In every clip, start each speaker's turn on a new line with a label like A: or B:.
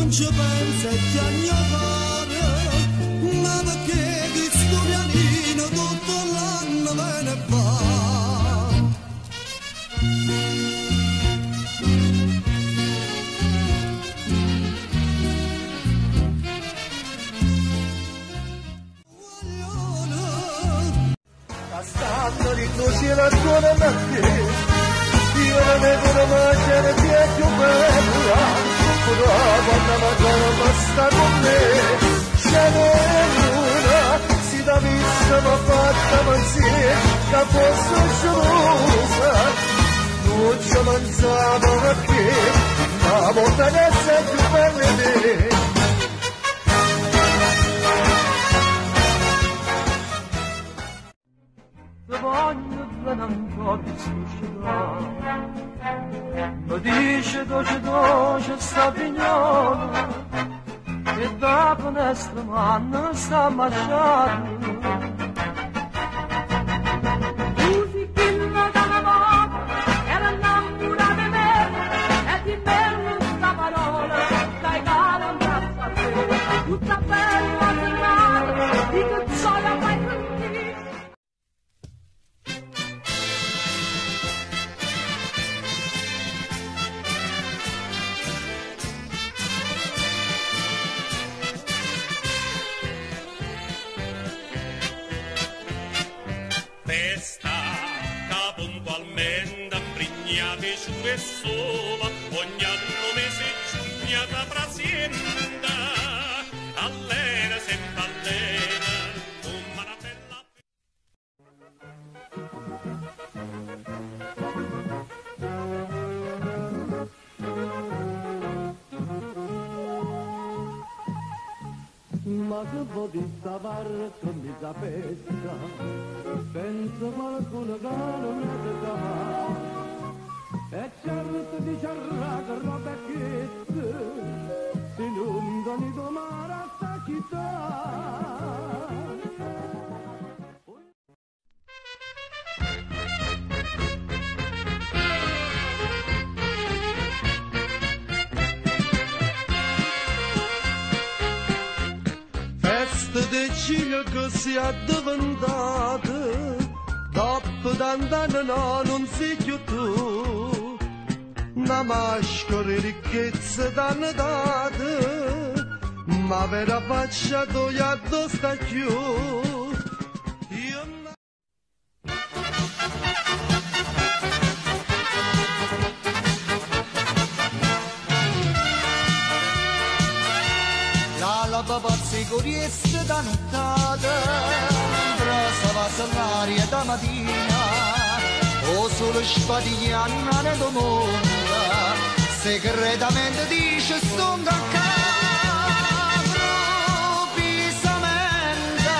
A: non ci pensa e ti agnoccare, ma perché questo pianino tutto l'anno ve ne va.
B: Stanno di così la tua notte, io non vedo una macchina che è più bella, però quando ma sta con me, siamo una, si da vista ma fatta mansione, che fosse sciolosa, non ci mangiamo perché, ma volta che sei più bella di me.
C: Voglio bene un po' di suscità, mi dice dolce sta pignolo, e da finestra mano sta marciando. Musichina da una volta, era innamorata di me, e di me non sta parola, dai cala un braccio a te, tutta bella segnale, di che gioia fai sentire.
D: Festa che puntualmente impregnate giure sola, ogni anno mese giugno da presenta, allena sempre allena, come una bella.
A: Ma che vuoi di sta barca mi sa pesca, penso qualcuno che non è da e certo di cerraga roba che si inondano di mare a sta città. De ciglio che si è diventato, dopo d'andare non sei più tu, una maschera di ricchezza t'hanno dato, ma vera faccia tu e addosso sta più.
B: La papazzi curiesse da nottata, brasa va l'aria da mattina, o solo spadigliana ne domanda, segretamente dice stonda a capro, pisamenta,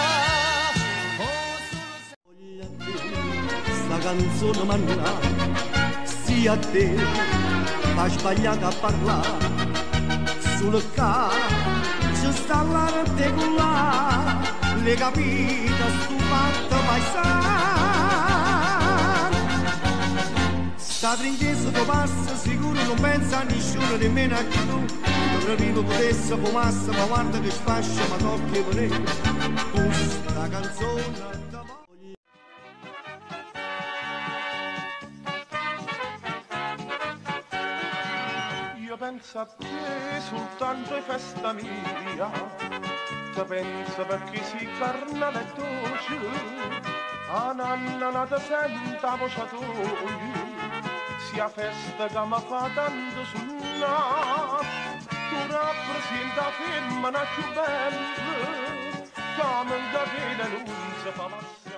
A: sta canzone manna, sia a te, ma sbagliata a parlare, sul caso. Ci sta la rete con là, le capita stufatta paesana. Sta trincesa che passa, sicuro non pensa a nessuno, nemmeno a chi tu. Dovrei vivo potesse fumasse, ma guarda che sfascia, ma tocchi per lei. Questa canzone
E: pensa a te soltanto è festa mia, te pensa perché si carnale dolce, a nanna nata senta voce tua, sia festa che mi fa tanto suonare, tu rappresenta femmina più bella, che mi da bene non si fa passare.